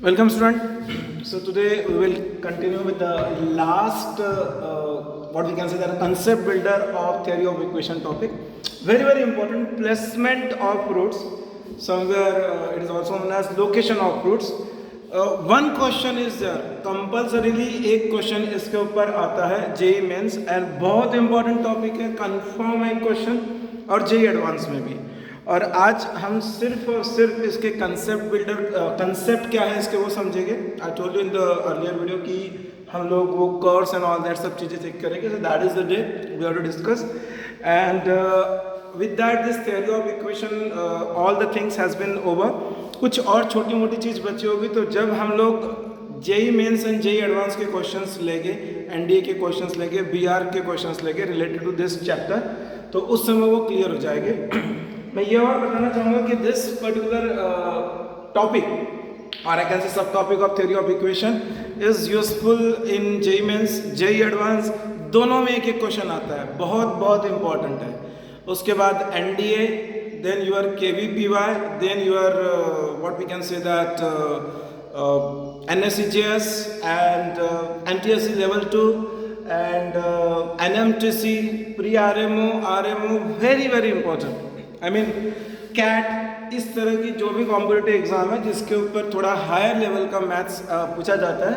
Welcome student. So today we will continue with the last what we can say that concept builder of theory of equation topic. Very important, placement of roots. Somewhere it is also known as location of roots. One question is there, compulsorily एक question इसके ऊपर आता है JEE mains and बहुत important topic है, confirm है question और JEE advance में भी। और आज हम सिर्फ और सिर्फ इसके कंसेप्ट बिल्डर कंसेप्ट क्या है इसके वो समझेंगे। I told you in the earlier video कि हम लोग वो कर्व्स एंड ऑल दैट सब चीज़ें चेक करेंगे। So that is the day we have to discuss and with that this theory of equation all the things has been over. कुछ और छोटी मोटी चीज़ बची होगी, तो जब हम लोग JEE mains and JEE advance के क्वेश्चंस लेंगे, एनडीए के क्वेश्चंस लेंगे, बीआर के क्वेश्चंस लेंगे रिलेटेड टू दिस चैप्टर, तो उस समय वो क्लियर हो जाएंगे। मैं ये और बताना चाहूँगा कि दिस पर्टिकुलर टॉपिक और आई कैन से सब topic of theory of equation is useful in JEE mains JEE advance, दोनों में एक एक क्वेश्चन आता है, बहुत इंपॉर्टेंट है। उसके बाद NDA, then your KVPY, then your what we can say that NSCJS and NTSC level 2 and NMTC, pre-RMO, RMO, very important. I mean CAT, इस तरह की जो भी कॉम्पिटिटिव एग्जाम है जिसके ऊपर थोड़ा हायर लेवल का मैथ्स पूछा जाता है,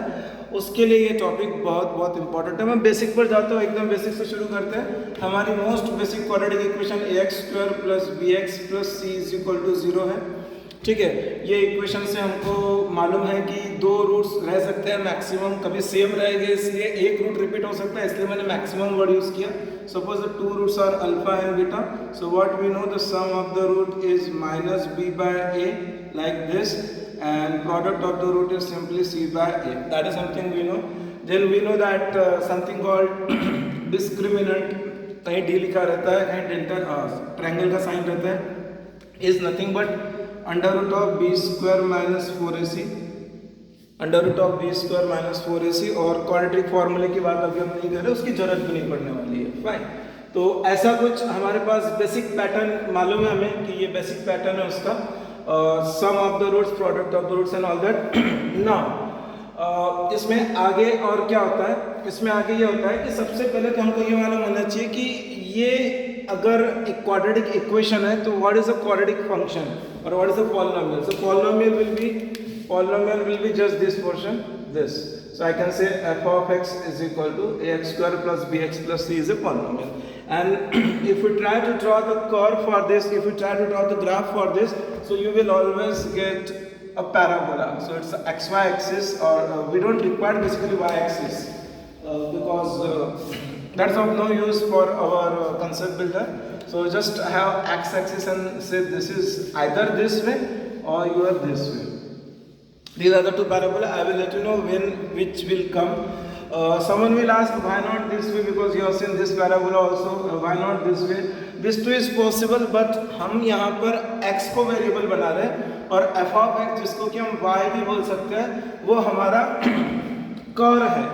उसके लिए ये टॉपिक बहुत इंपॉर्टेंट है। मैं बेसिक पर जाता हूँ, एकदम बेसिक से शुरू करते हैं। हमारी most basic quadratic equation ax² + bx + c = 0 है, ठीक है। ये इक्वेशन से हमको मालूम है कि दो रूट्स रह सकते हैं मैक्सिमम, कभी सेम रहेंगे इसलिए एक रूट रिपीट हो सकता है, इसलिए मैंने मैक्सिमम वर्ड यूज़ किया। Suppose the two roots are alpha and beta, so what we know the sum of the root is -b/a like this, and product of the root is simply c/a. That is something we know. Then we know that something called discriminant, कहीं d लिखा रहता है, कहीं delta triangle का sign रहता है, is nothing but √b² - 4ac, √b² - 4ac। और quadratic फॉर्मूले की बात अभी हम नहीं कर रहे, उसकी जरूरत भी नहीं पड़ने वाली है, फाइन। तो ऐसा कुछ हमारे पास बेसिक पैटर्न मालूम है हमें कि ये बेसिक पैटर्न है उसका, sum of the roots, product of the roots and all that. Now इसमें आगे और क्या होता है, इसमें आगे ये होता है कि सबसे पहले तो हमको ये मालूम होना चाहिए कि ये अगर एक क्वाड्रेटिक इक्वेशन है तो what is a quadratic function और what is a polynomial. So polynomial will be just this portion, this. So I can say f of x is equal to ax² + bx + c is a polynomial. And if we try to draw the curve for this, if we try to draw the graph for this, so you will always get a parabola. So it's xy axis, or we don't require basically y axis because that's of no use for our concept builder. So just have x axis and say this is either this way or you are this way. These are the two parabola. I will let you know when which will come. Someone will ask why not this way, because you have seen this parabola also. Why not this way? This too is possible, but हम यहाँ पर x को variable बना रहे हैं और f of x जिसको कि हम y भी बोल सकते हैं, वो हमारा कर्व है।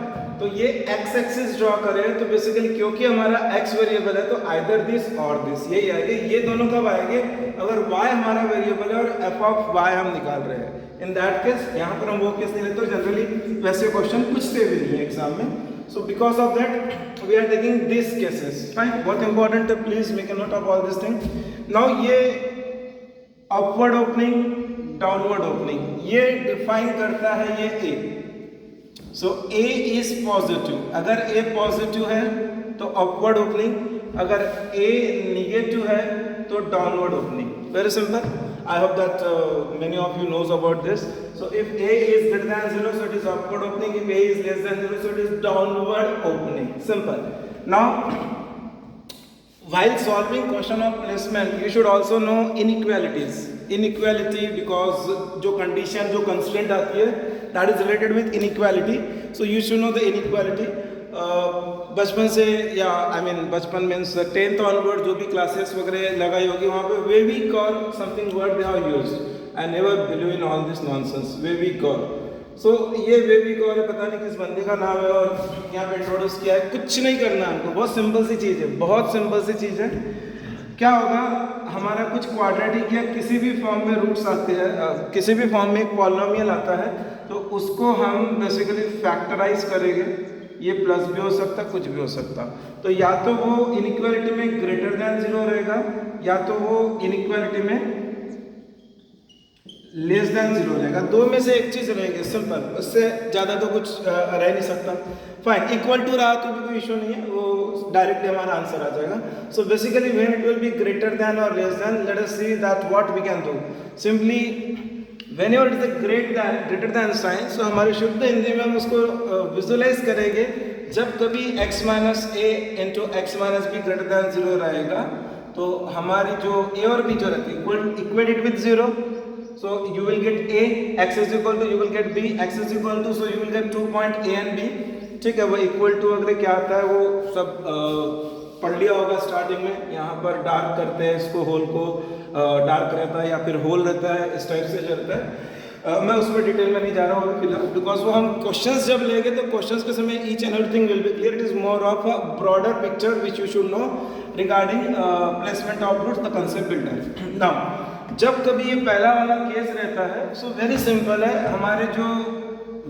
तो ये x एक्सिस ड्रॉ करें तो बेसिकली क्योंकि हमारा x वेरिएबल है तो आइदर दिस और दिस, यही आएगा। ये दोनों कब आएंगे, अगर y हमारा वेरिएबल है और f of y हम निकाल रहे हैं। इन दैट केस यहाँ पर हम वो केस नहीं लेते, तो जनरली वैसे क्वेश्चन पूछते भी नहीं है एग्जाम में। So because of that we are taking this cases, fine. बहुत इंपॉर्टेंट है, please make a note of all this thing. Now ये अपवर्ड ओपनिंग, डाउनवर्ड ओपनिंग ये डिफाइन करता है ये a। So a is positive, अगर a positive है तो अपवर्ड ओपनिंग, अगर a निगेटिव है तो downward opening. Very simple. I hope that many of you knows about this. So if a is greater than 0, so it is upward opening. If a is less than 0, so it is downward opening. Simple. Now, while solving question of placement, you should also know inequalities. Inequality, because जो condition, जो constraint आती है, that is related with inequality. So you should know the inequality. बचपन से या बचपन means 10th onward जो भी क्लासेस वगैरह लगाई होगी वहाँ पे way we call something word they have used. I never believe in all this nonsense, way we call. So ये वे वी कॉल पता नहीं किस बंदे का नाम है और यहाँ पे इंट्रोड्यूस किया है। कुछ नहीं करना है हमको, बहुत सिंपल सी चीज़ है, बहुत सिंपल सी चीज़ है। क्या होगा, हमारा कुछ क्वाड्रेटिक या किसी भी फॉर्म में रूट्स आते हैं, किसी भी फॉर्म में एक पॉलिनोमियल आता है, तो उसको हम बेसिकली फैक्टराइज करेंगे। ये प्लस भी हो सकता, कुछ भी हो सकता। तो या तो वो इनइक्वालिटी में ग्रेटर देन 0 रहेगा, या तो वो इनइक्वालिटी में लेस देन 0 रहेगा। दो में से एक चीज रहेगी, सिंपल, उससे ज़्यादा तो कुछ रह नहीं सकता। फाइन, इक्वल टू रहा तो भी कोई इशू नहीं है, वो डायरेक्टली हमारा आंसर आ जाएगा। So basically when it will be greater than और less than, let us see that what we can do. Simply whenever it is a greater than sine, so हमारी शुद्ध हिंदी में हम उसको विजुअलाइज करेंगे जब कभी x माइनस ए into x minus B greater than 0 रहेगा, तो हमारी जो a और b जो रहती है equated with 0, so you will get a, x is equal to you will get b, x is equal to, so you will get 2 point a and b। ठीक है, वो इक्वल टू वगैरह क्या आता है वो सब पढ़ लिया होगा स्टार्टिंग में। यहाँ पर डार्क करते हैं इसको, होल को डार्क रहता है या फिर होल रहता है, इस टाइप से चलता है। मैं उसमें डिटेल में नहीं जा रहा हूँ फिलहाल, बिकॉज वो हम क्वेश्चंस जब लेंगे तो क्वेश्चंस के समय each and everything will be clear. It is more of a broader picture which you should know regarding placement of roots, the concept builder. Now जब कभी ये पहला वाला केस रहता है, सो वेरी सिंपल है, हमारे जो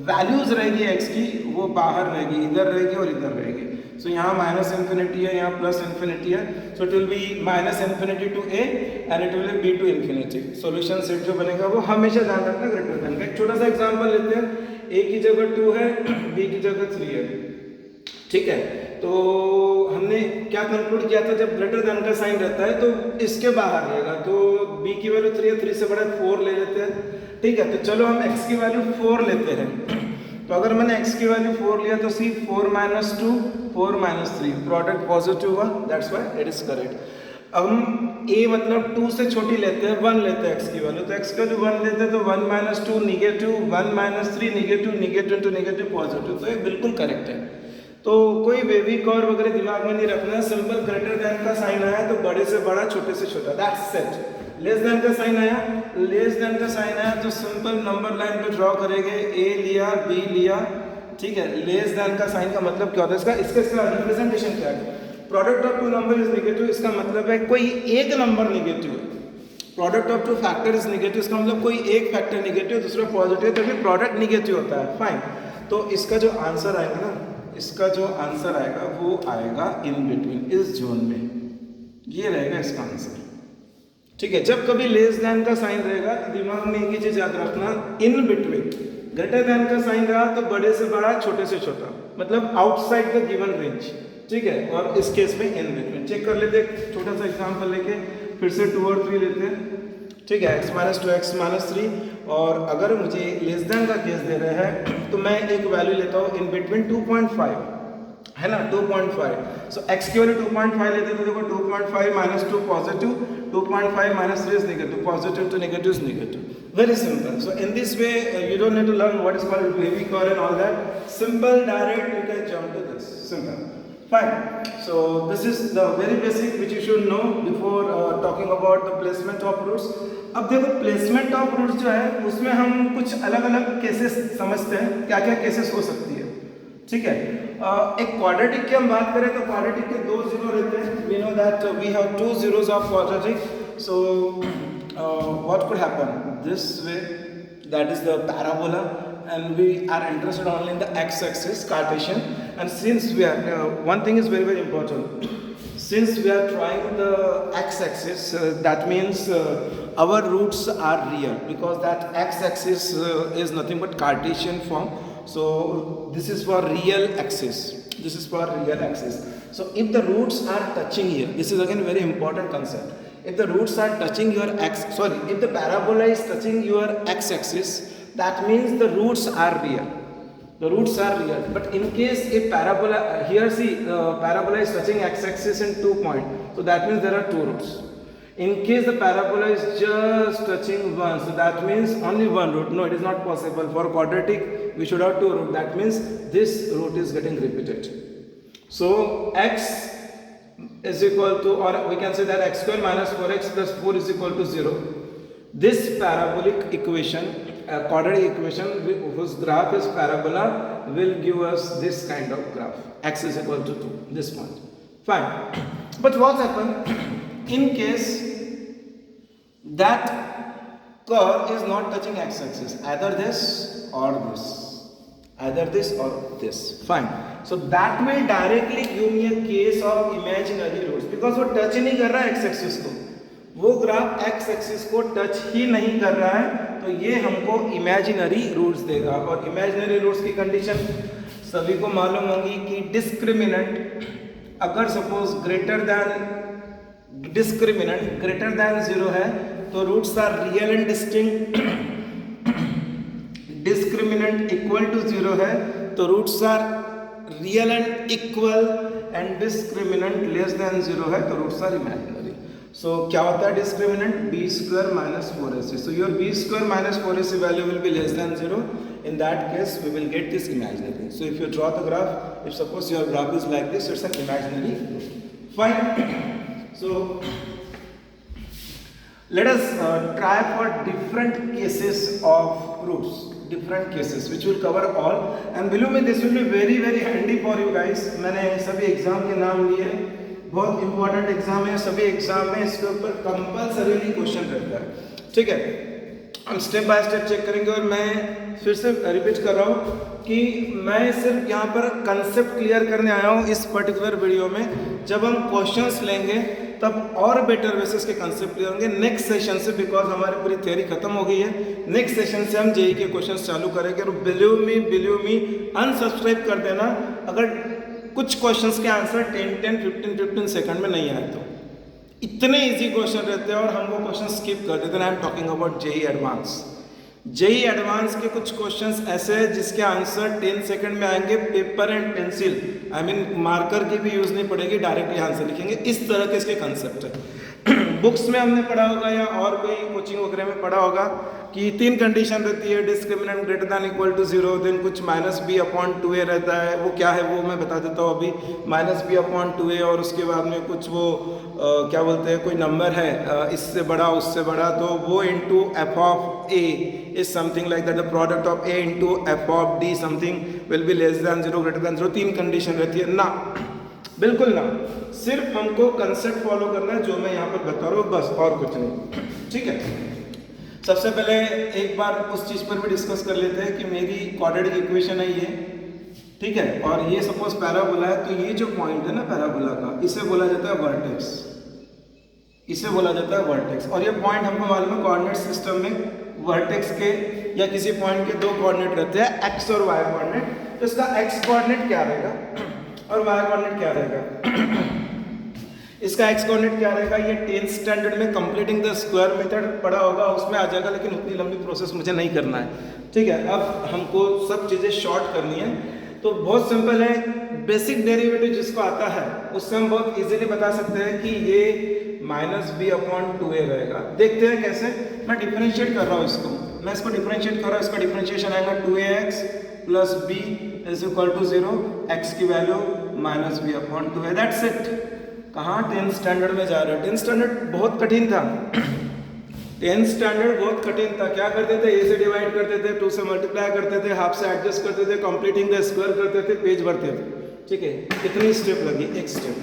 वैल्यूज रहेगी x की वो बाहर रहेगी, इधर रहेगी और इधर रहेगी। सो यहाँ माइनस इन्फिनिटी है, यहाँ प्लस इन्फिनिटी है, so it will be minus infinity to a and it will be to infinity. Solution set जो बनेगा वो हमेशा ध्यान रखना ग्रेटर देन का। एक छोटा सा एग्जांपल लेते हैं, a की जगह 2 है, b की जगह 3 है। ठीक है, तो हमने क्या कंक्लूड किया था, जब ग्रेटर देन का साइन रहता है तो इसके बाहर रहेगा। तो b की वैल्यू 3 है, 3 से बड़ा 4 ले लेते हैं। ठीक है, तो चलो हम x की वैल्यू 4 लेते हैं। तो अगर मैंने x की वैल्यू 4 लिया तो सी 4 माइनस 2 4 माइनस 3, प्रोडक्ट पॉजिटिव हुआ, that's why it is correct. अब हम a मतलब 2 से छोटी लेते हैं, 1 लेते हैं x की वैल्यू, तो x की वैल्यू 1 लेते हैं, तो 1 minus 2 negative, 1 minus 3 negative, negative into negative positive, तो ये बिल्कुल करेक्ट है। तो कोई बेबी कॉर वगैरह दिमाग में नहीं रखना है, सिंपल ग्रेटर देन का साइन आया तो बड़े से बड़ा, छोटे से छोटा, दैट्स इट। लेस देन का साइन आया, लेस देन का साइन आया तो सिंपल नंबर लाइन पे ड्रॉ करेंगे, a लिया, b लिया। ठीक है, लेस देन का साइन का मतलब क्या होता है, इसका रिप्रेजेंटेशन क्या है, product of two number is negative, इसका मतलब है कोई एक नंबर नेगेटिव है। Product of two factor is negative, इसका मतलब कोई एक फैक्टर नेगेटिव, दूसरा पॉजिटिव, तभी प्रोडक्ट नेगेटिव होता है। फाइन, तो इसका जो आंसर आएगा ना, इसका जो आंसर आएगा वो आएगा इन बिटवीन, इस जोन में, ये रहेगा इसका आंसर। ठीक है, जब कभी लेस देन का साइन रहेगा तो दिमाग में एक ही चीज याद रखना, इन बिटवीन। ग्रेटर देन का साइन रहा तो बड़े से बड़ा, छोटे से छोटा, मतलब आउटसाइड द गिवन रेंज। ठीक है, और इस केस में इन बिटवीन। चेक कर लेते हैं, छोटा सा एग्जांपल लेके फिर से 2 और 3 लेते हैं। ठीक है, x माइनस 2 x माइनस 3, और अगर मुझे लेस देन का केस दे रहे हैं तो मैं एक वैल्यू लेता हूँ इन बिटवीन 2.5, है ना, 2.5। सो x की वैल्यू 2.5 लेते तो देखो 2.5 minus 2 positive, 2.5 minus 3 is negative, positive to negative is negative. Very simple. So in this way, you don't need to learn what is called baby core and all that. Simple, direct, you can jump to this. Simple. Fine. So this is the very basic which you should know before talking about the placement of roots. अब देखो placement of roots जो है उसमें हम कुछ अलग अलग cases समझते हैं, क्या क्या केसेस हो सकती है। ठीक है, एक क्वाड्रेटिक की हम बात करें तो क्वाड्रेटिक के 2 जीरो रहते हैं। We know that we have 2 zeros of quadratic. So what could happen this way, that is the parabola, and we are interested only in the x-axis, Cartesian. And since we are one thing is very very important, since we are trying the x-axis, that means our roots are real, because that x-axis is nothing but Cartesian form. So this is for real axis, this is for real axis. So if the roots are touching here, this is again very important concept. If the roots are touching your if the parabola is touching your x-axis, that means the roots are real. The roots are real. But in case if parabola, here see, the parabola is touching x-axis in 2 points, so that means there are 2 roots. In case the parabola is just touching one, so that means only one root. No, it is not possible. For quadratic, we should have 2 roots. That means this root is getting repeated. So x is equal to, or we can say that x square minus 4x plus 4 is equal to 0. This parabolic equation, quadratic equation whose graph is parabola, will give us this kind of graph. X is equal to 2, this point. Fine. But what happened in case that curve is not touching x-axis, either this or this, either this or this. Fine. So that will directly give me a case of imaginary roots, because वो touch ही नहीं कर रहा है x-axis को, वो graph x-axis को touch ही नहीं कर रहा है, तो ये हमको इमेजिनरी रूट्स देगा. और इमेजिनरी रूट्स की कंडीशन सभी को मालूम होगी कि डिस्क्रिमिनेंट अगर सपोज ग्रेटर देन 0 है तो roots are real and distinct. Discriminant equal to 0 है तो roots are real and equal, and discriminant less than 0 है तो रूट्स आर इमेजिनरी. सो क्या होता है discriminant? b square minus 4ac. So your b square minus 4ac value will be less than 0. In that case we will get this imaginary. So if you draw the graph, if suppose your graph is like this, it's an imaginary root. Fine. So let us try for different cases of roots, different cases which will cover all, and believe me this will be very very handy for you guys. मैंने सभी exam के नाम लिए, बहुत important exam है, सभी exam में इसके ऊपर कंपल्सरीली क्वेश्चन रहता है. ठीक है, हम स्टेप बाय स्टेप चेक करेंगे. और मैं फिर से रिपीट कर रहा हूँ कि मैं सिर्फ यहाँ पर कंसेप्ट क्लियर करने आया हूँ इस पर्टिकुलर वीडियो में. जब हम क्वेश्चंस लेंगे तब और बेटर बेसिस के कंसेप्ट क्लियर होंगे नेक्स्ट सेशन से, बिकॉज हमारी पूरी थ्योरी खत्म हो गई है. नेक्स्ट सेशन से हम जेई के क्वेश्चंस चालू करेंगे. और बिलीव मी अनसब्सक्राइब कर देना अगर कुछ क्वेश्चंस के आंसर 10-15 सेकंड में नहीं आए तो. इतने इजी क्वेश्चन रहते हैं और हम वो क्वेश्चन स्किप कर देते हैं. I am talking about JEE advance. JEE advance के कुछ क्वेश्चंस ऐसे हैं जिसके आंसर 10 सेकंड में आएंगे. Paper and pencil, I mean marker की भी यूज़ नहीं पड़ेगी, डायरेक्टली आंसर लिखेंगे. इस तरह के इसके कंसेप्ट है. बुक्स में हमने पढ़ा होगा या और कोई कोचिंग वगैरह में पढ़ा होगा कि 3 कंडीशन रहती है. Discriminant greater than equal to 0, then कुछ -b/2a रहता है. वो क्या है वो मैं बता देता हूँ अभी. -b/2a और उसके बाद में कुछ वो क्या बोलते हैं, कोई नंबर है इससे बड़ा उससे बड़ा, तो वो into f of a is something like that. The product of a into f of d something will be less than 0 greater than 0. 3 condition रहती है ना, बिल्कुल ना. सिर्फ हमको कंसेप्ट फॉलो करना है जो मैं यहाँ पर बता रहा हूँ, बस और कुछ नहीं. ठीक है, सबसे पहले एक बार उस चीज़ पर भी डिस्कस कर लेते हैं कि मेरी क्वाड्रेटिक इक्वेशन है ये. ठीक है, और ये सपोज पैराबोला है, तो ये जो पॉइंट है ना पैराबोला का, इसे बोला जाता है वर्टेक्स. इसे बोला जाता है वर्टेक्स. और ये पॉइंट हमको मालूम है कोऑर्डिनेट सिस्टम में वर्टेक्स के या किसी पॉइंट के 2 कोऑर्डिनेट रहते हैं, एक्स और वाई कोऑर्डिनेट. तो इसका एक्स कोऑर्डिनेट क्या रहेगा और वाई कोऑर्डिनेट क्या रहेगा. इसका एक्स कोऑर्डिनेट क्या रहेगा, ये 10th स्टैंडर्ड में कंप्लीटिंग द स्क्वायर मेथड पढ़ा होगा, उसमें आ जाएगा, लेकिन उतनी लंबी प्रोसेस मुझे नहीं करना है. ठीक है, अब हमको सब चीज़ें शॉर्ट करनी है. तो बहुत सिंपल है, बेसिक डेरिवेटिव जिसको आता है उससे हम बहुत इजीली बता सकते हैं कि ये -b/2a रहेगा. देखते हैं कैसे. मैं डिफरेंशिएट कर रहा हूँ इसको, मैं इसको डिफरेंशिएट कर रहा हूँ. इसका डिफरेंशिएशन आएगा 2ax + b = 0. x की वैल्यू -b/2a. That's it. कहाँ 10th स्टैंडर्ड में जा रहे हैं. 10th स्टैंडर्ड बहुत कठिन था. 10th स्टैंडर्ड बहुत कठिन था. क्या करते थे, a से डिवाइड करते थे, 2 से मल्टीप्लाई करते थे, हाफ से एडजस्ट करते थे, कंप्लीटिंग द स्क्वायर करते थे, पेज भरते थे. ठीक है, कितनी स्टेप लगी, एक स्टेप.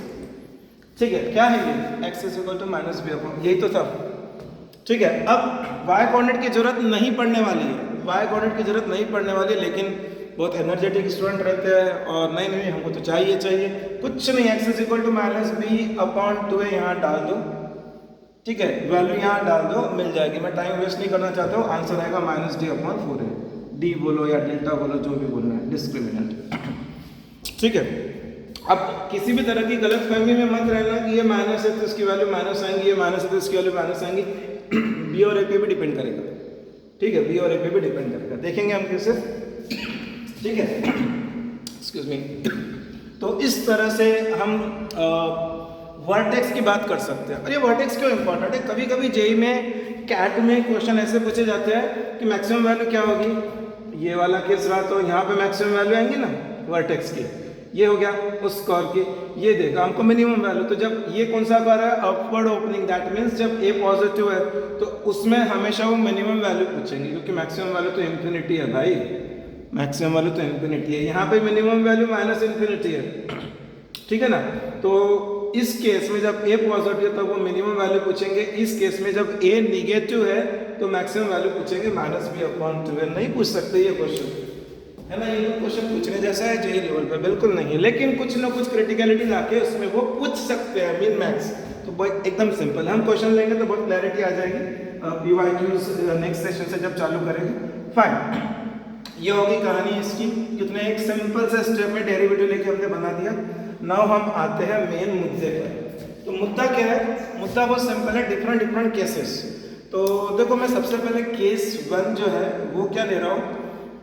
ठीक है, क्या है ये, x = -b/, यही तो था. ठीक है, अब y कोऑर्डिनेट की जरूरत नहीं पड़ने वाली है. y कोऑर्डिनेट की जरूरत नहीं पड़ने वाली है, लेकिन बहुत एनर्जेटिक स्टूडेंट रहते हैं और नहीं हमको तो चाहिए. कुछ नहीं, x = -b/2a यहाँ डाल दो. ठीक है, वैल्यू यहाँ डाल दो, मिल जाएगी. मैं टाइम वेस्ट नहीं करना चाहता हूँ. आंसर आएगा -d/4a. d बोलो या डेल्टा बोलो, जो भी बोलना है, डिस्क्रिमिनेंट. ठीक है, अब किसी भी तरह की गलत फहमी में मत रहना कि ये माइनस है तो इसकी वैल्यू माइनस आएंगी, ये माइनस है तो इसकी वैल्यू माइनस आएंगी. बी और ए पे भी डिपेंड करेगा. ठीक है, बी और ए पे भी डिपेंड करेगा. देखेंगे हम कैसे. ठीक है, एक्सक्यूज मी. तो इस तरह से हम वर्टेक्स की बात कर सकते हैं. और ये वर्टेक्स क्यों इंपॉर्टेंट है, कभी कभी जेई में कैट में क्वेश्चन ऐसे पूछे जाते हैं कि मैक्सिमम वैल्यू क्या होगी. ये वाला केस रहा तो यहाँ पे मैक्सिमम वैल्यू आएंगी ना वर्टेक्स की. ये हो गया उस कर्व की. ये देखा हमको मिनिमम वैल्यू. तो जब ये कौन सा कर्व है, अपवर्ड ओपनिंग, दैट मीन्स जब ए पॉजिटिव है तो उसमें हमेशा वो मिनिमम वैल्यू पूछेंगे, क्योंकि मैक्सिमम वैल्यू तो इन्फिनिटी है भाई. मैक्सिमम वैल्यू तो इन्फिनिटी है. यहाँ पे मिनिमम वैल्यू -∞ है. ठीक है ना. तो इस केस में जब ए पॉजिटिव है तो वो मिनिमम वैल्यू पूछेंगे, इस केस में जब ए निगेटिव है तो मैक्सिमम वैल्यू पूछेंगे -b/2। नहीं पूछ सकते ये क्वेश्चन, है ना। ये तो क्वेश्चन पूछने जैसा है जेई लेवल पे बिल्कुल नहीं है, लेकिन कुछ ना कुछ क्रिटिकलिटी लाके उसमें वो पूछ सकते हैं मिन मैक्स। तो बहुत एकदम सिंपल है, हम क्वेश्चन लेंगे तो बहुत क्लैरिटी आ जाएगी पीवाईक्यूज नेक्स्ट सेशन से जब चालू करेंगे। फाइन, ये होगी कहानी इसकी। कितने एक सिंपल से स्टेप में डेरिवेटिव लेके हमने बना दिया। नाउ हम आते हैं मेन मुद्दे पर। तो मुद्दा क्या है? मुद्दा बहुत सिंपल है, डिफरेंट केसेस। तो देखो मैं सबसे पहले केस 1 जो है वो क्या ले रहा हूँ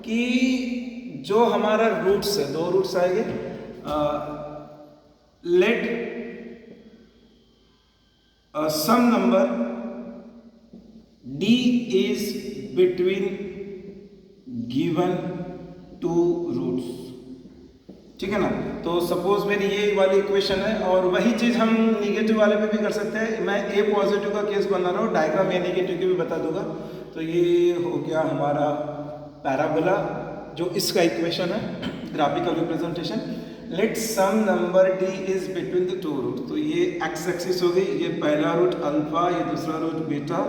कि जो हमारा रूट्स है, 2 रूट्स आएंगे। Let some number d is between given 2 roots, ठीक है ना। तो सपोज मेरी ये वाली इक्वेशन है और वही चीज़ हम निगेटिव वाले पे भी कर सकते हैं। मैं ए पॉजिटिव का केस बना रहा हूँ, डायग्राम ए नेगेटिव की भी बता दूंगा। तो ये हो गया हमारा पैराबोला जो इसका इक्वेशन है, graphical representation. Let some number d is between the 2 root. तो ये एक्स एक्सिस हो गई, ये पहला रूट अल्फा, ये दूसरा root beta.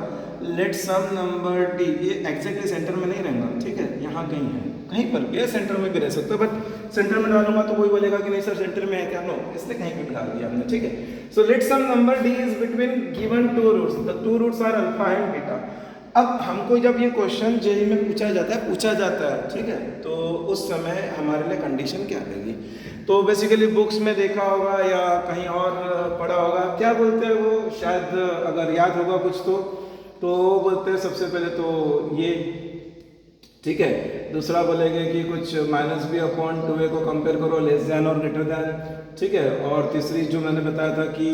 Late some number d, ये एग्जैक्टली सेंटर में नहीं रहेगा, ठीक है, यहाँ कहीं है, कहीं पर भी है, सेंटर में भी रह सकते हो, बट सेंटर में डालूंगा तो कोई बोलेगा कि नहीं सर सेंटर में है क्या, नो, इसलिए कहीं भी डाल दिया हमने, ठीक है। So let some number d is between given 2 roots, the 2 roots are alpha and beta. अब हमको जब ये क्वेश्चन जेई में पूछा जाता है, ठीक है, तो उस समय हमारे लिए कंडीशन क्या रहेगी? तो बेसिकली बुक्स में देखा होगा या कहीं और पढ़ा होगा, क्या बोलते हैं वो, शायद अगर याद होगा कुछ तो बोलते हैं सबसे पहले तो ये, ठीक है, दूसरा बोलेंगे कि कुछ -b/2a को कंपेयर करो लेस दैन और ग्रेटर दैन, ठीक है, और तीसरी जो मैंने बताया था कि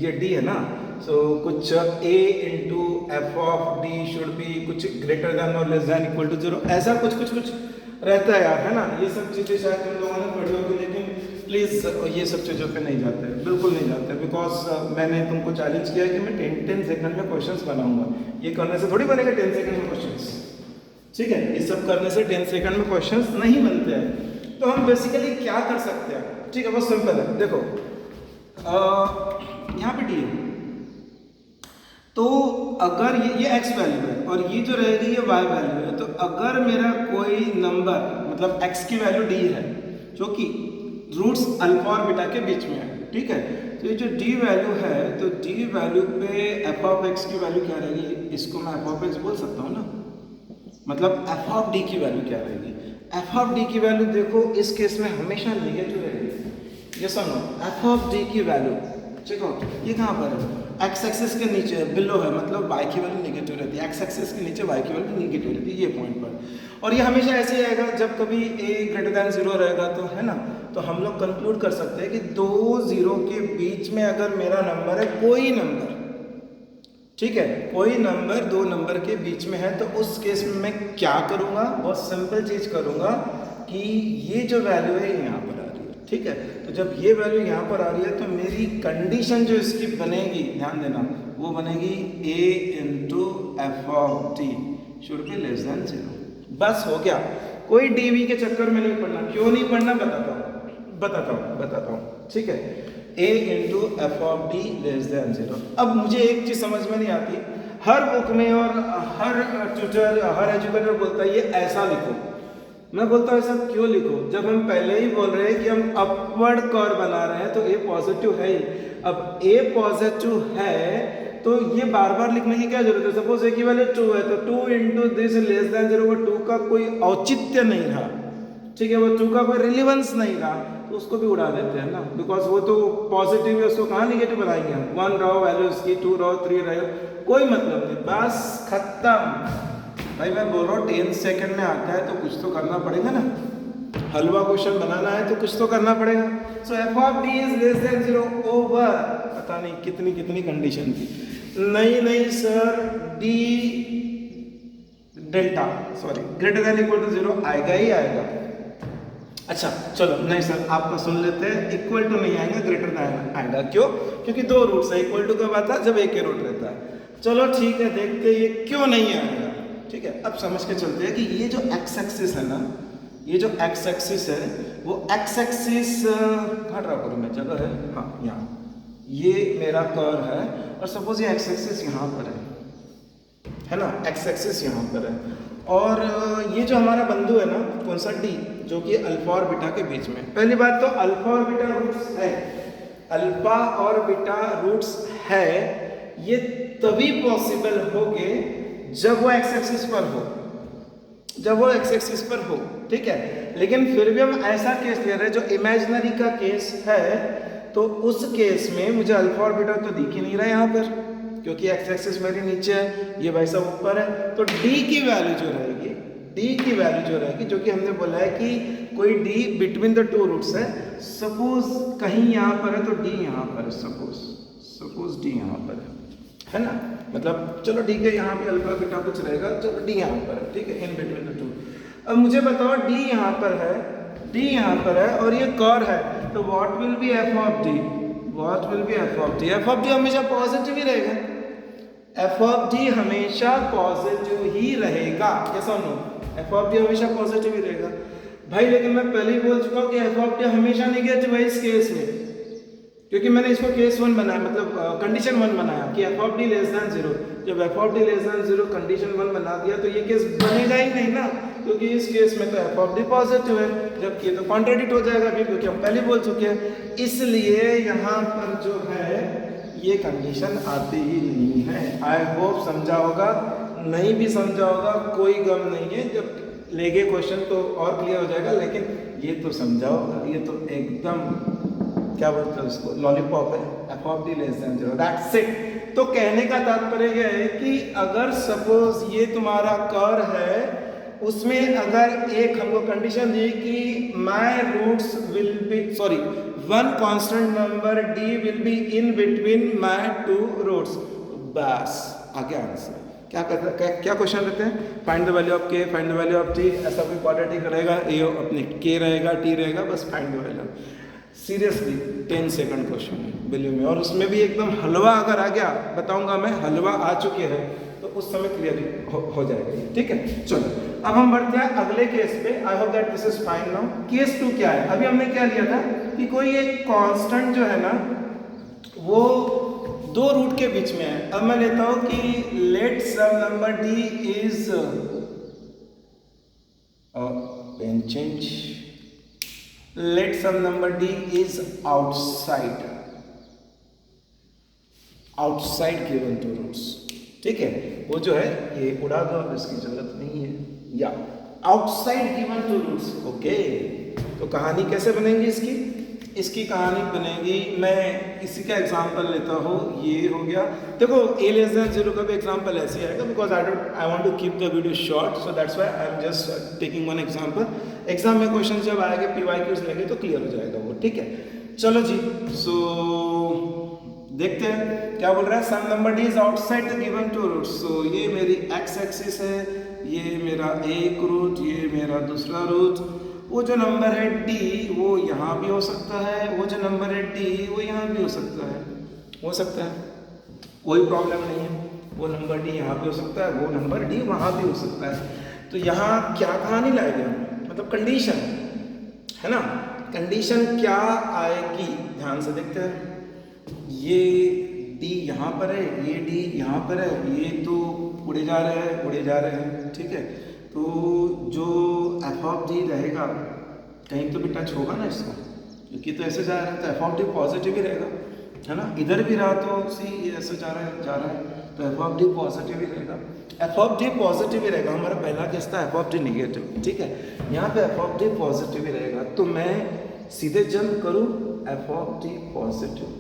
ये d है ना, सो कुछ a into F of D should B कुछ ग्रेटर दैन और लेस दैन इक्वल टू 0, ऐसा कुछ रहता है यार, है ना। ये सब चीज़ें शायद तुम लोगों ने पढ़ी होगी, लेकिन प्लीज़ ये सब चीज़ों पे नहीं जाते, बिल्कुल नहीं जाते, बिकॉज मैंने तुमको चैलेंज किया है कि मैं 10 सेकंड में क्वेश्चंस बनाऊंगा। ये करने से थोड़ी बनेगा 10 सेकंड में क्वेश्चंस, ठीक है, ये सब करने से 10 सेकंड में क्वेश्चंस नहीं बनते हैं। तो हम बेसिकली क्या कर सकते हैं, ठीक है, बहुत सिंपल है। देखो यहाँ पे डी है, तो अगर ये x वैल्यू है और ये जो रहेगी ये y वैल्यू है, तो अगर मेरा कोई नंबर मतलब x की वैल्यू d है जो कि रूट्स अल्फा और बीटा के बीच में है, ठीक है, तो ये जो d वैल्यू है, तो d वैल्यू पे f ऑफ x की वैल्यू क्या रहेगी? इसको मैं f ऑफ x बोल सकता हूँ ना, मतलब f ऑफ d की वैल्यू क्या रहेगी? f ऑफ d की वैल्यू देखो इस केस में हमेशा नेगेटिव रहेगी, ये सुनो, f ऑफ d की वैल्यू चेक आउट, ये कहाँ पर है? एक्स एक्सिस के नीचे बिलो है, मतलब y की वैल्यू नेगेटिव रहती है, एक्स एक्सिस के नीचे y की वैल्यू नेगेटिव रहती है, ये पॉइंट पर। और ये हमेशा ऐसे ही आएगा जब कभी a ग्रेटर दैन 0 रहेगा, तो है ना, तो हम लोग कंक्लूड कर सकते हैं कि 2 0 के बीच में अगर मेरा नंबर है, कोई नंबर, ठीक है, कोई नंबर 2 नंबर के बीच में है, तो उस केस में मैं क्या करूँगा? बहुत सिंपल चीज़ करूँगा कि ये जो वैल्यू है यहाँ पर आ रही है, ठीक है, तो जब ये वैल्यू यहाँ पर आ रही है तो मेरी कंडीशन जो इसकी बनेगी, ध्यान देना, वो बनेगी a into F of T should be less than 0। बस हो गया, कोई डीवी के चक्कर में नहीं पढ़ना। क्यों नहीं पढ़ना बताता हूँ, ठीक है, a into F of T less than 0। अब मुझे एक चीज़ समझ में नहीं आती, हर बुक में और हर ट्यूटर हर एजुकेटर बोलता है ये ऐसा लिखो, मैं बोलता हूँ ऐसा क्यों लिखो, जब हम पहले ही बोल रहे हैं कि हम अपवर्ड कर्व बना रहे हैं, तो ए पॉजिटिव है ही। अब ए पॉजिटिव है तो ये बार बार लिखने की क्या जरूरत है? सपोज ए की वैल्यू 2 है, तो 2 इंटू दिस लेस दैन 0, वो 2 का कोई औचित्य नहीं रहा, ठीक है, वो 2 का कोई रिलेवेंस नहीं रहा, तो उसको भी उड़ा देते हैं ना, बिकॉज वो तो पॉजिटिव है, उसको कहाँ निगेटिव बनाएंगे हम? 1 रहो वैल्यू उसकी, 2 रहो, 3 रहो, कोई मतलब नहीं, बस खत्म। भाई मैं बोल रहा हूँ 10 सेकंड में आता है तो कुछ तो करना पड़ेगा ना, हलवा क्वेश्चन बनाना है तो कुछ तो करना पड़ेगा। So F of D is less than 0 over, पता नहीं कितनी कंडीशन थी, नहीं sir, D delta sorry greater than equal to 0 आएगा ही आएगा। अच्छा चलो, नहीं सर आपका सुन लेते हैं, इक्वल टू नहीं आएगा, ग्रेटर देन आएगा। क्यों? क्योंकि 2 रूट्स है, इक्वल टू कब आता है? जब एक ही रूट रहता है। चलो ठीक है, देखते हैं ये क्यों नहीं आएगा, ठीक है। अब समझ के चलते हैं कि ये जो एक्स एक्सिस है ना, ये जो एक्स एक्सिस है वो एक्स एक्सिस कहाँ ड्रा करूँ मैं, जगह है, हाँ यहाँ, ये मेरा कर्व है और सपोज ये एक्स एक्सिस यहाँ पर है ना, एक्स एक्सिस यहाँ पर है, और ये जो हमारा बिंदु है ना कौन सा डी, जो कि अल्फा और बीटा के बीच में। पहली बात तो अल्फा और बीटा रूट्स है, अल्फा और बीटा रूट्स है, ये तभी पॉसिबल होगे जब वो एक्स एक्सिस पर हो, जब वो एक्स एक्सिस पर हो, ठीक है। लेकिन फिर भी हम ऐसा केस ले रहे हैं जो इमेजिनरी का केस है, तो उस केस में मुझे अल्फा और बीटा तो दिख ही नहीं रहा यहाँ पर, क्योंकि एक्स एक्सिस मेरे नीचे है, ये भाई साहब ऊपर है। तो डी की वैल्यू जो रहेगी, डी की वैल्यू जो रहेगी, जो कि हमने बोला है कि कोई D between the two roots है, सपोज कहीं यहाँ पर है तो डी यहाँ पर है, सपोज डी यहाँ पर है ना, मतलब चलो ठीक है, यहाँ पे अल्फा बीटा कुछ रहेगा, चलो डी यहाँ पर है, ठीक है, इन बिटवीन द टू। अब मुझे बताओ डी यहाँ पर है, डी यहाँ पर है और ये कर्व है, तो what will be F of D, what will be F of D, F of D हमेशा पॉजिटिव ही रहेगा, एफ ऑफ डी हमेशा पॉजिटिव ही रहेगा, कैसा नो, एफ ऑफ डी हमेशा पॉजिटिव ही रहेगा भाई। लेकिन मैं पहले ही बोल चुका हूँ कि एफ ऑफ डी हमेशा नेगेटिव है इस केस में, क्योंकि मैंने इसको केस 1 बनाया, मतलब कंडीशन 1 बनाया कि F of D less than 0। जब F of D less than 0 condition 1 बना दिया तो ये केस बनेगा ही नहीं ना, क्योंकि इस केस में तो एफ ऑफ डी पॉजिटिव है, जबकि ये तो कॉन्ट्राडिक्ट हो जाएगा अभी, क्योंकि हम पहले बोल चुके हैं। इसलिए यहाँ पर जो है ये कंडीशन आती ही नहीं है। आई होप समझा होगा, नहीं भी समझा होगा कोई गम नहीं है, जब लेगे क्वेश्चन तो और क्लियर हो जाएगा, लेकिन ये तो समझा होगा, ये तो एकदम क्या बोलते हैं उसको, लॉलीपॉप है, F of D less than 0, that's it. तो कहने का तात्पर्य यह है कि अगर सपोज ये तुम्हारा कर्व है, उसमें अगर एक हमको कंडीशन दी कि my roots will be, sorry, one constant number D will be in between my two roots, बस आगे आंसर। क्या करता है, क्या क्वेश्चन रहते हैं, फाइंड द वैल्यू ऑफ के, find the value of T, ऐसा कोई क्वाड्रेटिक रहेगा, ए अपने के रहेगा, टी रहेगा, बस find the value. Seriously 10 second question है, बिलीव में, और उसमें भी एकदम हलवा अगर आ गया, बताऊंगा मैं, हलवा आ चुके हैं तो उस समय क्लियर हो जाएगा ये, ठीक है। चलो अब हम बढ़ते हैं अगले केस पे। I hope that this is fine now. Case 2 क्या है, अभी हमने क्या लिया था कि कोई एक कांस्टेंट जो है ना वो दो रूट के बीच में है। अब मैं लेता हूं कि let some number D is pen change, let some number D is outside, outside given two roots, ठीक है। वो जो है ये उड़ा दो, अब इसकी जरूरत नहीं है, या outside given two roots, okay. तो कहानी कैसे बनेगी इसकी, इसकी कहानी बनेगी, मैं इसी का एग्जांपल लेता हूँ, ये हो गया। देखो ए लेस देन 0 का भी एग्जांपल ऐसे आएगा, because I want to keep the video short, so that's why I am just taking one example. Exam में क्वेश्चन जब आएंगे PYQs लेंगे तो क्लियर हो जाएगा वो, ठीक है। चलो जी, सो देखते हैं क्या बोल रहा है। Some number D is outside the given two roots, so ये मेरी एक्स एक्सिस है, ये मेरा एक रूट, ये मेरा दूसरा रूट। वो जो नंबर है डी वो यहाँ भी हो सकता है, वो जो नंबर है डी वो यहाँ भी हो सकता है, कोई प्रॉब्लम नहीं है। वो नंबर डी यहाँ भी हो सकता है, वो नंबर डी वहाँ भी हो सकता है। तो यहाँ क्या कहानी लाएगा, मतलब कंडीशन है ना, कंडीशन क्या आएगी, ध्यान से देखते हैं। ये डी यहाँ पर है, ये डी यहाँ पर है, ये तो उड़े जा रहे हैं, ठीक है। तो जो एफ ऑफ डी रहेगा कहीं तो भी टच होगा ना इसका, क्योंकि तो ऐसे जा रहा है तो एफ ऑफ डी पॉजिटिव ही रहेगा, है ना। इधर भी रहा तो सी ये ऐसे जा रहा है तो एफ ऑफ डी पॉजिटिव ही रहेगा, एफ ऑफ डी पॉजिटिव ही रहेगा। हमारा पहला केस था एफ ऑफ डी निगेटिव, ठीक है। यहाँ पे एफ ऑफ डी पॉजिटिव ही रहेगा, तो मैं सीधे जंप करूँ एफ ऑफ डी पॉजिटिव,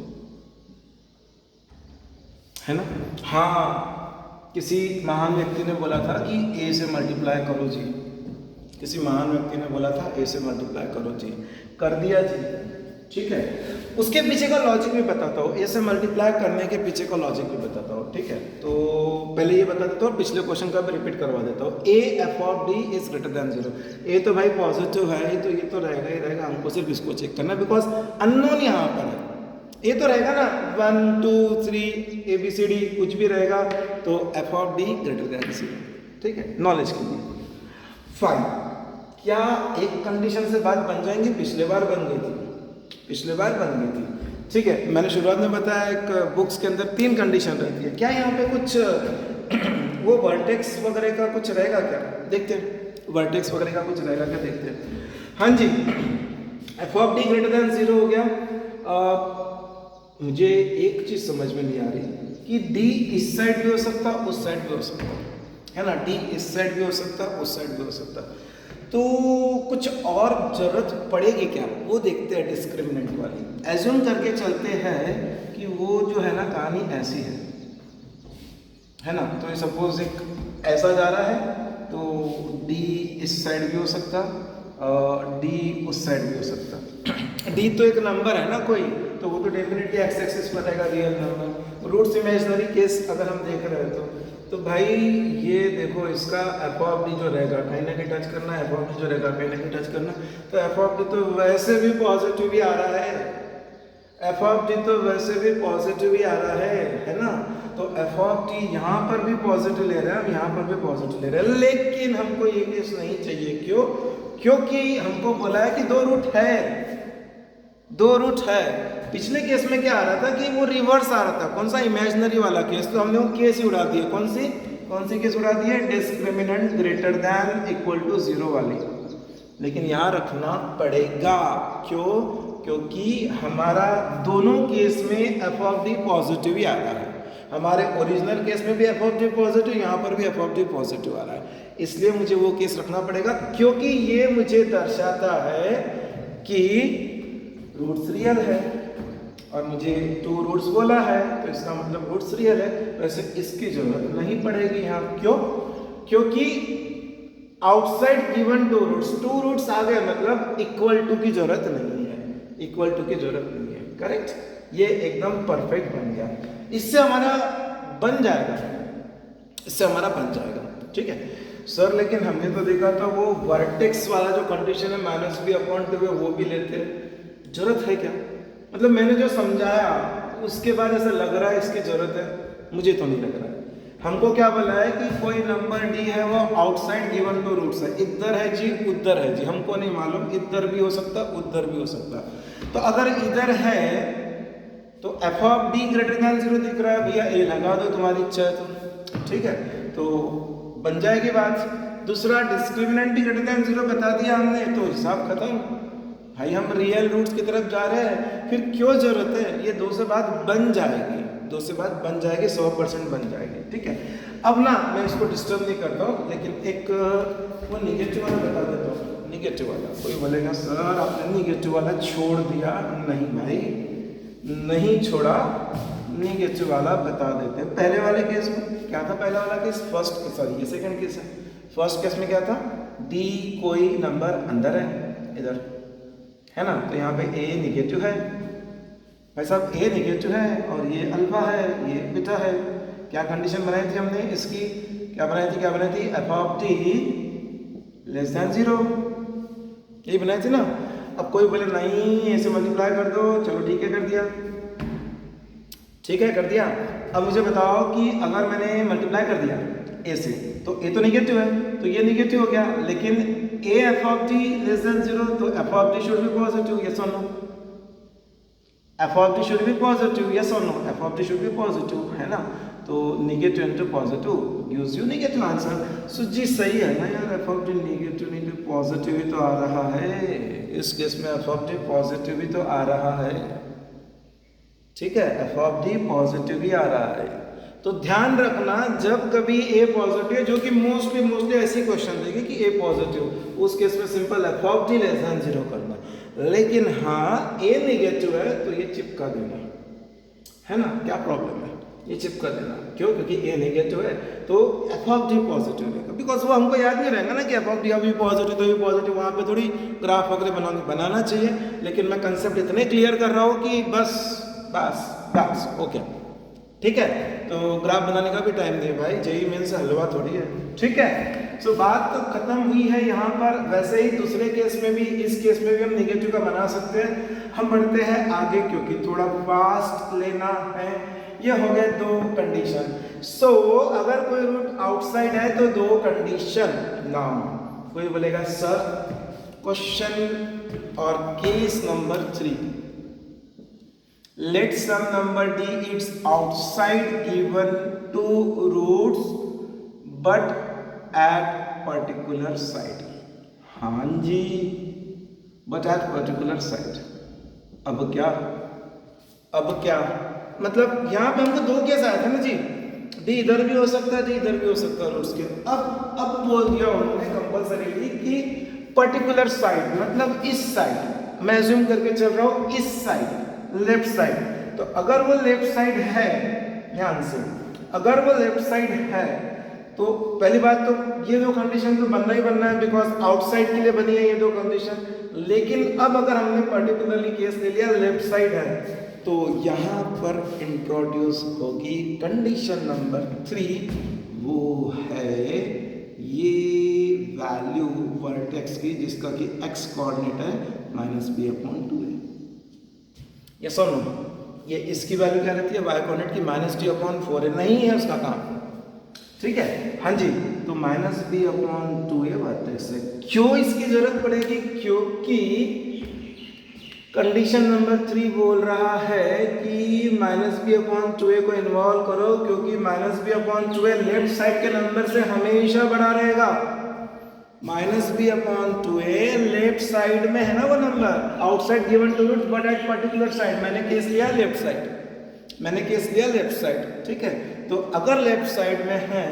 है ना। हाँ, किसी महान व्यक्ति ने बोला था कि ए से मल्टीप्लाई करो जी, किसी महान व्यक्ति ने बोला था ए से मल्टीप्लाई करो जी, कर दिया जी, ठीक है। उसके पीछे का लॉजिक भी बताता हूँ, ए से मल्टीप्लाई करने के पीछे का लॉजिक भी बताता हूँ, ठीक है। तो पहले ये बता देता हूँ, पिछले क्वेश्चन का भी रिपीट करवा देता हूँ। ए F of D is greater than 0, ए तो भाई पॉजिटिव है ही, तो ये तो रहेगा ही रहेगा, हमको सिर्फ इसको चेक करना, बिकॉज अननोन यहाँ पर है। ये तो रहेगा ना 1 2 3 ABCD कुछ भी रहेगा, तो F of D greater than 0, ठीक है, नॉलेज के लिए। फाइन, क्या एक कंडीशन से बात बन जाएंगी, पिछले बार बन गई थी, ठीक है, मैंने शुरुआत में बताया एक बुक्स के अंदर 3 कंडीशन रहती है। क्या यहाँ पे कुछ वो वर्टेक्स वगैरह का कुछ रहेगा क्या? देखते हैं, वर्टेक्स वगैरह का कुछ रहेगा क्या, देखते हैं। हाँ जी, F of D greater than 0 हो गया। मुझे एक चीज समझ में नहीं आ रही कि डी इस साइड भी हो सकता, उस साइड भी हो सकता है ना, डी इस साइड भी हो सकता, उस साइड भी हो सकता, तो कुछ और जरूरत पड़ेगी क्या, वो देखते हैं डिस्क्रिमिनेंट वाली। एज्यूम करके चलते हैं कि वो जो है ना कहानी ऐसी है ना, तो सपोज एक ऐसा जा रहा है, तो डी इस साइड भी हो सकता, डी उस साइड भी हो सकता। डी तो एक नंबर है ना कोई, तो वो तो डेफिनेटली एक्स एक्सिस पर रहेगा, real number. Roots imaginary case अगर हम देख रहे हैं तो भाई ये देखो, इसका एफ ऑफ डी जो रहेगा कहीं ना कहीं टच करना, एफ ऑफ डी जो रहेगा कहीं ना कहीं टच करना, तो एफ ऑफ डी तो वैसे भी पॉजिटिव ही आ रहा है, एफ ऑफ डी तो वैसे भी पॉजिटिव ही आ रहा है ना। तो एफ ऑफ डी यहाँ पर भी पॉजिटिव ले रहे हैं, हम यहाँ पर भी पॉजिटिव ले रहे हैं, लेकिन हमको ये केस नहीं चाहिए। क्यों? क्योंकि हमको बोला है कि 2 रूट है, 2 रूट है। पिछले केस में क्या आ रहा था कि वो रिवर्स आ रहा था, कौन सा, इमेजिनरी वाला केस, तो हमने वो केस ही उड़ा दिया। कौन सी केस उड़ा दी है? Discriminant greater than equal to 0 वाली। लेकिन यहाँ रखना पड़ेगा, क्यों? क्योंकि हमारा दोनों केस में एफ ऑफ डी पॉजिटिव ही आ रहा है, हमारे ओरिजिनल केस में भी एफ ऑफ डी पॉजिटिव, यहाँ पर भी एफ ऑफ डी पॉजिटिव आ रहा है, इसलिए मुझे वो केस रखना पड़ेगा, क्योंकि ये मुझे दर्शाता है कि रूट्स रियल है, और मुझे 2 रूट्स बोला है, तो इसका मतलब रूट्स रियल है। वैसे इसकी जरूरत नहीं पड़ेगी यहाँ, क्यों? क्योंकि आउटसाइड गिवन 2 रूट्स आ गए, मतलब इक्वल टू की जरूरत नहीं है, इक्वल टू की जरूरत नहीं है। करेक्ट, ये एकदम परफेक्ट बन गया, इससे हमारा बन जाएगा, इससे हमारा बन जाएगा। ठीक है सर, लेकिन हमने तो देखा था वो वर्टेक्स वाला जो कंडीशन है -b/2 वो भी लेते हैं, जरूरत है क्या? मतलब मैंने जो समझाया उसके बाद ऐसा लग रहा है इसकी जरूरत है, मुझे तो नहीं लग रहा है। हमको क्या बोला है कि कोई नंबर डी है, वो आउटसाइड गिवन 2 रूट्स है, इधर है जी, उधर है जी, हमको नहीं मालूम, इधर भी हो सकता, उधर भी हो सकता। तो अगर इधर है तो F of D greater than 0 दिख रहा है, भैया ए लगा दो, तुम्हारी इच्छा है तो। ठीक है, तो बन जाएगी बात। दूसरा, डिस्क्रिमिनेंट भी ग्रेटर देन 0 बता दिया हमने, तो हिसाब खत्म भाई, हम रियल रूट्स की तरफ जा रहे हैं, फिर क्यों जरूरत है? ये 2 से बात बन जाएगी, 2 से बात बन जाएगी, 100% बन जाएगी। ठीक है, अब ना मैं इसको डिस्टर्ब नहीं करता हूँ, लेकिन एक वो निगेटिव वाला बता देता हूँ। निगेटिव वाला, कोई बोलेगा सर आपने निगेटिव वाला छोड़ दिया, नहीं भाई नहीं छोड़ा, निगेटिव वाला बता देते हैं। पहले वाले केस में क्या था? पहला वाला केस फर्स्ट, सॉरी ये सेकंड केस है। फर्स्ट केस में क्या था? डी कोई नंबर अंदर है इधर, है ना, तो यहाँ पे ए निगेटिव है भाई साहब, ए निगेटिव है और ये अल्फा है, ये बीटा है। क्या कंडीशन बनाई थी हमने इसकी? क्या बनाई थी? F of D less than 0, यही बनाई थी ना। अब कोई बोले नहीं ऐसे मल्टीप्लाई कर दो, चलो ठीक है कर दिया, ठीक है कर दिया। अब मुझे बताओ कि अगर मैंने मल्टीप्लाई कर दिया ए से, तो ए तो निगेटिव है, तो ये निगेटिव हो गया, लेकिन a F of D less than 0, तो F of D should be positive, yes और no? F of D should be positive, yes और no? F of D should be positive, है ना। तो negative into positive gives you negative answer. So जी सही है ना यार, F of D negative into positive ही तो आ रहा है, इस केस में एफ ऑफ डी पॉजिटिव ही तो आ रहा है। ठीक है, एफ ऑफ डी पॉजिटिव ही आ रहा है। तो ध्यान रखना, जब कभी ए पॉजिटिव, जो कि मोस्टली ऐसी क्वेश्चन देगी कि ए पॉजिटिव, उस केस में simple F of D less than 0 करना। लेकिन हाँ ए निगेटिव है तो ये चिपका देना, है ना, क्या प्रॉब्लम है? ये चिपका देना, क्यों? क्योंकि ए नेगेटिव है तो एफ ऑफ डी पॉजिटिव रहेगा, बिकॉज वो हमको याद नहीं रहेगा ना कि एफ ऑफ डी अभी पॉजिटिव तो भी पॉजिटिव, वहाँ पे थोड़ी ग्राफ वगैरह बनाना चाहिए। लेकिन मैं कंसेप्ट इतने क्लियर कर रहा हूँ कि बस ओके, ठीक है। तो ग्राफ बनाने का भी टाइम नहीं भाई, जेई मेन से हलवा थोड़ी है, ठीक है। सो बात तो खत्म हुई है यहाँ पर। वैसे ही दूसरे केस में भी, इस केस में भी हम नेगेटिव का बना सकते हैं। हम बढ़ते हैं आगे क्योंकि थोड़ा फास्ट लेना है। ये हो गए 2 कंडीशन। सो अगर कोई रूट आउटसाइड है तो 2 कंडीशन। नाउ कोई बोलेगा सर क्वेश्चन और case number 3, let some number d it's outside given two roots but at particular side. हाँ जी, बट एट पर्टिकुलर साइड। अब क्या मतलब यहाँ पे हमको दो केस आए थे ना जी, डी इधर भी हो सकता है, डी इधर भी हो सकता है रूट्स के। अब बोल दिया उन्होंने कंपल्सरीली कि पर्टिकुलर साइड मतलब इस साइड, मैं अज्यूम करके चल रहा हूँ इस साइड, लेफ्ट साइड। तो अगर वो लेफ्ट साइड है, ध्यान से, अगर वो लेफ्ट साइड है तो पहली बात तो ये दो कंडीशन तो बनना ही बनना है, बिकॉज आउटसाइड के लिए बनी है ये दो कंडीशन। लेकिन अब अगर हमने पर्टिकुलरली केस ले लिया लेफ्ट साइड है, तो यहाँ पर इंट्रोड्यूस होगी कंडीशन नंबर 3, वो है ये वैल्यू वर्टेक्स की जिसका कि x कोऑर्डिनेट है -b/2a। यस और नो, ये इसकी वैल्यू क्या रहती है y कोऑर्डिनेट की -d/4a, नहीं है उसका काम, ठीक है। हाँ जी, तो -b/2a वर्टेक्स है। क्यों इसकी जरूरत पड़ेगी? क्योंकि कंडीशन नंबर 3 बोल रहा है कि -b/2a को इन्वॉल्व करो, क्योंकि -b/2a लेफ्ट साइड के नंबर से हमेशा बड़ा रहेगा। -b/2a लेफ्ट साइड में है ना वो number, outside given two roots but at particular side. मैंने केस लिया लेफ्ट साइड, ठीक है। तो अगर लेफ्ट साइड में है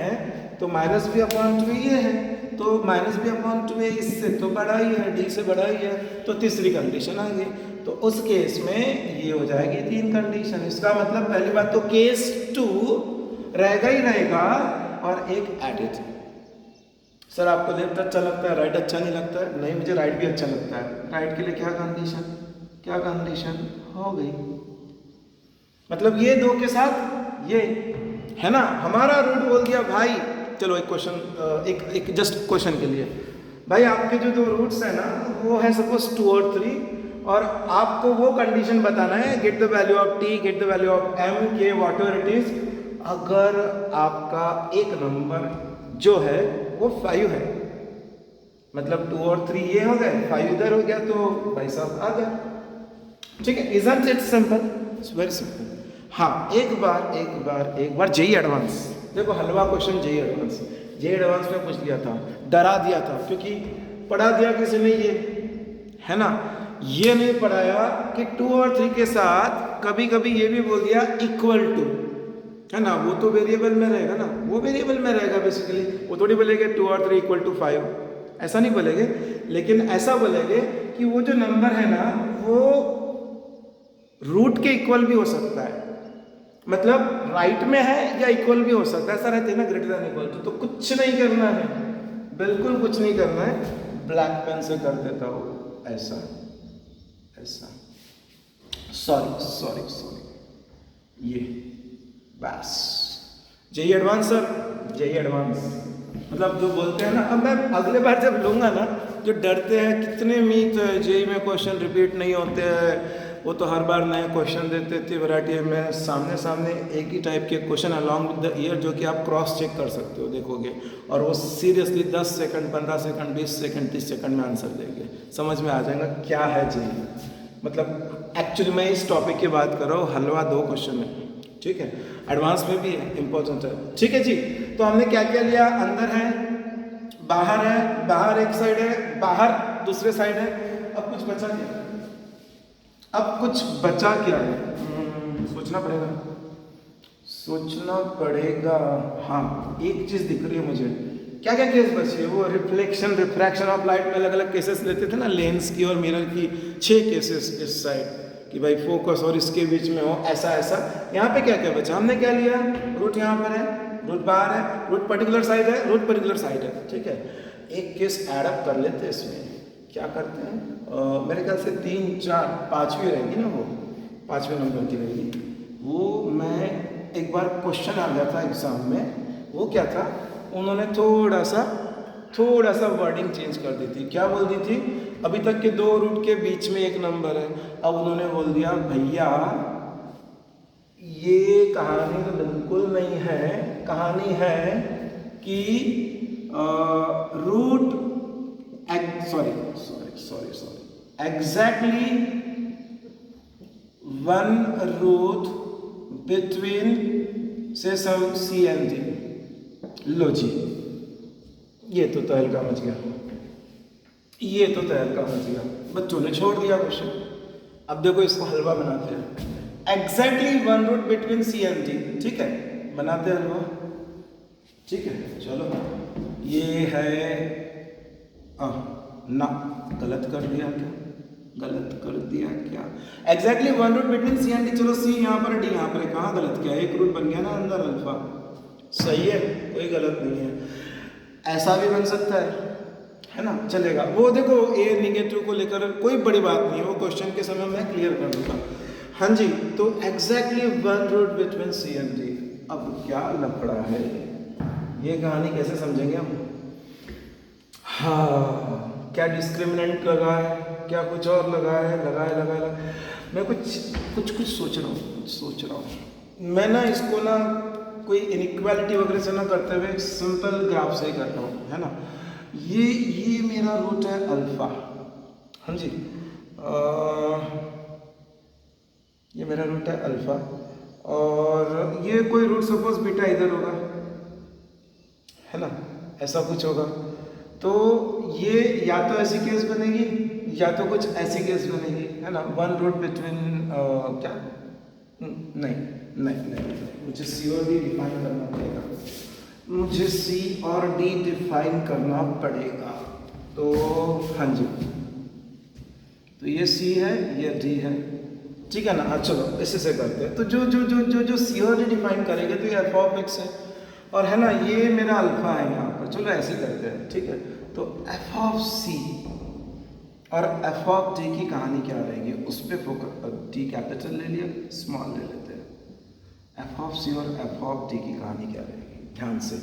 तो -b/2a ये है, तो -b/2a इससे तो बड़ा ही है, d से बड़ा ही है, तो तीसरी कंडीशन आ गई। तो उस केस में ये हो जाएगी 3 कंडीशन। इसका मतलब पहली बात तो केस 2 रहेगा ही रहेगा और एक एडिट। सर आपको लेफ्ट अच्छा लगता है, राइट अच्छा नहीं लगता है? नहीं, मुझे राइट भी अच्छा लगता है। राइट के लिए क्या कंडीशन हो गई? मतलब ये दो के साथ ये है ना, हमारा रूट बोल दिया भाई। चलो एक क्वेश्चन, एक जस्ट क्वेश्चन के लिए, भाई आपके जो दो रूट्स है ना वो है सपोज 2 और 3, और आपको वो कंडीशन बताना है, get the value of t, get the value of m, k, whatever it is. अगर आपका एक नंबर जो है वो 5 है, मतलब 2 और 3 ये हो गए, 5 इधर हो गया, तो भाई साहब आ गया, ठीक है। Isn't it simple? It's very simple. हाँ, एक बार जेई एडवांस, देखो हलवा क्वेश्चन जेई एडवांस में पूछ लिया था, डरा दिया था, क्योंकि पढ़ा दिया किसी ने ये, है ना, ये नहीं पढ़ाया कि 2 और 3 के साथ कभी कभी ये भी बोल दिया इक्वल टू, है ना, वो तो वेरिएबल में रहेगा ना, वो वेरिएबल में रहेगा बेसिकली, वो थोड़ी बोलेंगे 2 और 3 इक्वल टू 5, ऐसा नहीं बोलेंगे, लेकिन ऐसा बोलेंगे कि वो जो नंबर है ना वो रूट के इक्वल भी हो सकता है, मतलब राइट में है या इक्वल भी हो सकता है, ऐसा रहते हैं ना, ग्रेटर देन इक्वल तो कुछ नहीं करना है, बिल्कुल कुछ नहीं करना है, ब्लैक पेन से कर देता हूँ ऐसा, सॉरी ये बस। JEE advance sir, JEE advance मतलब जो बोलते हैं ना, अब मैं अगले बार जब लूँगा ना, जो डरते हैं, कितने मीत जेई में क्वेश्चन रिपीट नहीं होते हैं, वो तो हर बार नए क्वेश्चन देते थे वैरायटी में, सामने एक ही टाइप के question along with the year, जो कि आप क्रॉस चेक कर सकते हो, देखोगे, और वो seriously 10 second 15 second 20 second 30 second में आंसर देंगे, समझ में आ जाएगा क्या है जेई। मतलब एक्चुअली मैं इस टॉपिक की बात कर रहा हूँ, हलवा 2 क्वेश्चन है, ठीक है, एडवांस में भी है, इंपॉर्टेंट है, ठीक है जी। तो हमने क्या क्या लिया, अंदर है, बाहर एक साइड है, बाहर दूसरे साइड है, अब कुछ बचा क्या है, सोचना पड़ेगा। हाँ, एक चीज दिख रही है मुझे, क्या क्या केस बची है, वो रिफ्लेक्शन रिफ्रैक्शन ऑफ लाइट में अलग अलग केसेस लेते थे ना, लेंस की और मिरर की 6 केसेस इस साइड कि भाई फोकस और इसके बीच में हो, ऐसा यहाँ पे क्या क्या बचा, हमने क्या लिया, रूट यहाँ पर है, रूट बाहर है, रूट पर्टिकुलर साइड है, ठीक है। एक केस एडअप कर लेते हैं, इसमें क्या करते हैं, मेरे ख्याल से 3 4 5वीं रहेगी ना, वो 5वें नंबर की रहेगी, वो मैं एक बार क्वेश्चन आ गया था एग्जाम में, वो क्या था, उन्होंने थोड़ा सा वर्डिंग चेंज कर दी थी, क्या बोल दी थी, अभी तक के 2 रूट के बीच में एक नंबर है, अब उन्होंने बोल दिया भैया ये कहानी तो बिल्कुल नहीं है, कहानी है कि root sorry exactly one root between से सम सी एंड डी। लो जी, ये तो तहलका मच गया, ये तो तहलका मच गया। बच्चों ने छोड़ दिया क्वेश्चन। अब देखो इसको हलवा बनाते हैं। Exactly one root between C and D, ठीक है, बनाते हैं हलवा, ठीक है। चलो ये है ना, गलत कर दिया क्या, गलत कर दिया क्या? Exactly one root between C and D. चलो सी यहाँ पर, डी यहाँ पर, कहाँ गलत किया? एक रूट बन गया ना अंदर अल्फा, सही है, कोई गलत नहीं है। ऐसा भी बन सकता है ना, चलेगा। वो देखो ए निगेटिव को लेकर कोई बड़ी बात नहीं है, वो क्वेश्चन के समय मैं क्लियर कर दूंगा। हाँ जी, तो exactly one root between C and D. अब क्या लफड़ा है, ये कहानी कैसे समझेंगे हम? हाँ, क्या डिस्क्रिमिनेंट लगा है, क्या कुछ और लगा है, लगा। मैं कुछ सोच रहा हूँ। मैं ना इसको ना कोई इनइक्वालिटी वगैरह से ना करते हुए सिंपल ग्राफ से ही करता हूँ, है ना। ये मेरा रूट है अल्फा, हाँ जी, ये मेरा रूट है अल्फा, और ये कोई रूट सपोज बीटा इधर होगा, है ना, ऐसा कुछ होगा। तो ये या तो ऐसी केस बनेगी या तो कुछ ऐसी केस बनेगी, है ना। वन रूट बिटवीन क्या, नहीं, मुझे सी और डी डिफाइन करना पड़ेगा, मुझे सी और डी डिफाइन करना पड़ेगा। तो हाँ जी, तो ये सी है, ये डी है, ठीक है ना। हाँ चलो इसी से करते हैं। तो जो सी और डी डिफाइन करेंगे तो ये एफ ऑफ एक्स है, और है ना ये मेरा अल्फा है यहाँ पर। चलो ऐसे करते हैं, ठीक है। तो एफ ऑफ सी और एफ ऑफ डी की कहानी क्या रहेगी, उस पर फोकस, डी कैपिटल ले लिया, स्मॉल ले लेते हैं। एफ ऑफ सी और एफ ऑफ डी की कहानी क्या रहेगी, ध्यान से।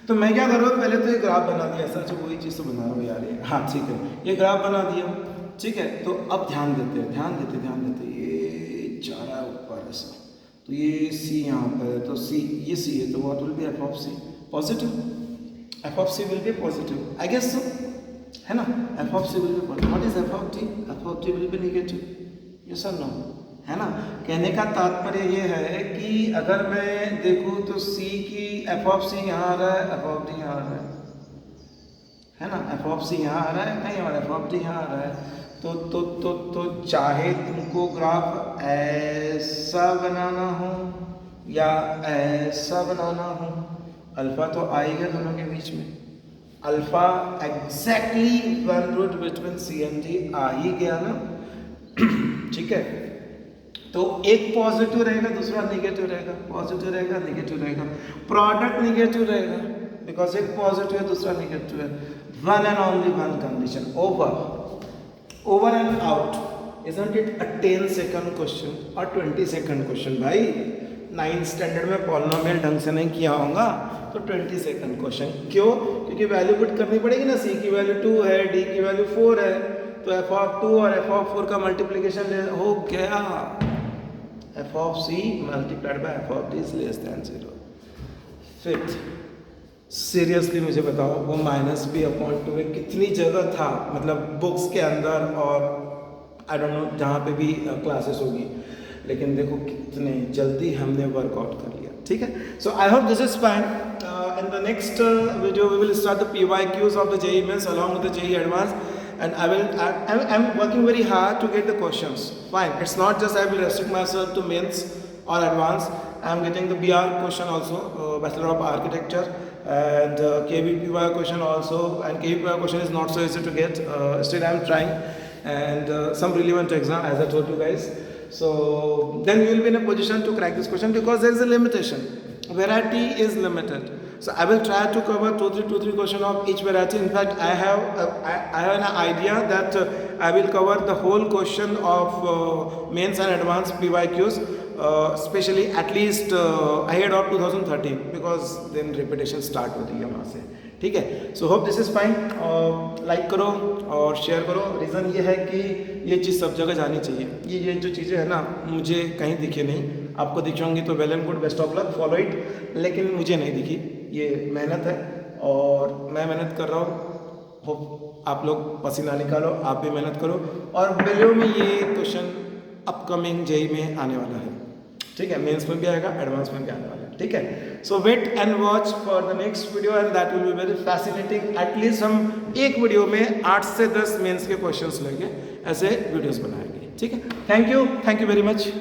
तो मैं क्या कर रहा हूँ, पहले तो ये ग्राफ बना दिया, ऐसा जो वही चीज़ तो बना रहा हूँ यार ये, हाँ ठीक है, ये ग्राफ बना दिया, ठीक है। तो अब ध्यान देते ये जा रहा है ऊपर ऐसा, तो ये सी यहाँ पर है, तो सी, ये सी है, तो what will be F of C, positive. F of C will be positive, I guess so, है ना। F of C will be positive. What is F of T? F of T will be negative, yes और no, है ना। कहने का तात्पर्य ये है कि अगर मैं देखूँ तो सी की एफ ऑफ सी यहाँ आ रहा है, एफ ऑफ डी यहाँ आ रहा है ना। एफ ऑफ सी यहाँ आ रहा है कहीं और एफ ऑफ डी यहाँ आ रहा है। तो चाहे तुमको ग्राफ ऐसा बनाना हो या ऐसा बनाना हो, अल्फा तो आएगा दोनों के बीच में। Alpha exactly one root between C and D आ ही गया ना, ठीक है। तो एक पॉजिटिव रहेगा, दूसरा नेगेटिव रहेगा, पॉजिटिव रहेगा, नेगेटिव रहेगा, प्रोडक्ट नेगेटिव रहेगा बिकॉज एक पॉजिटिव है दूसरा नेगेटिव है। One and only one condition, over and out. Isn't it a 10 second question और 20 सेकंड क्वेश्चन? भाई 9th स्टैंडर्ड में पॉलिनोमियल ढंग से नहीं किया होगा तो 20 सेकंड क्वेश्चन। क्यों? क्योंकि वैल्यू पुट करनी पड़ेगी ना, सी की वैल्यू 2 है, डी की वैल्यू 4 है, तो एफ ऑफ 2 और एफ ऑफ 4 का मल्टीप्लीकेशन हो गया, F of C multiplied by F of D is less than 0। Fifth, seriously मुझे बताओ वो माइनस बी अपॉन 2 में कितनी जगह था, मतलब बुक्स के अंदर और आई डोंट नो जहाँ पे भी क्लासेस होगी, लेकिन देखो कितने जल्दी हमने वर्कआउट कर लिया, ठीक है। So I hope this is fine. In the next video we will start the PYQs of the JEE Mains along with the JEE Advanced, and I'm working very hard to get the questions. Fine, it's not just I will restrict myself to mains or advanced. I'm getting the BR question also, Bachelor of Architecture, and KVPY question also, and KVPY question is not so easy to get. Still I'm trying, and some relevant exam as I told you guys. So then you will be in a position to crack this question because there is a limitation. Variety is limited. So I will try to cover 2-3 question of each variety. In fact, I have an idea that I will cover the whole question of mains and advanced PYQs, especially at least ahead of 2013 because then repetition start होती है वहाँ से, ठीक है। So hope this is fine. Like करो और share करो। Reason ये है कि ये चीज़ सब जगह जानी चाहिए। ये जो चीज़ें हैं ना मुझे कहीं दिखी नहीं, आपको दिखी होंगी तो well and good, best of luck, follow it, लेकिन मुझे नहीं दिखी। ये मेहनत है और मैं मेहनत कर रहा हूँ, होप आप लोग पसीना निकालो, आप भी मेहनत करो और बिलो में ये क्वेश्चन अपकमिंग जेई में आने वाला है, ठीक है, मेंस में भी आएगा, एडवांस में भी आने वाला है, ठीक है। So wait and watch for the next video and that will be very fascinating. At least हम एक वीडियो में 8 से 10 मेंस के क्वेश्चंस लेंगे, ऐसे वीडियोस बनाएंगे, ठीक है। Thank you very much.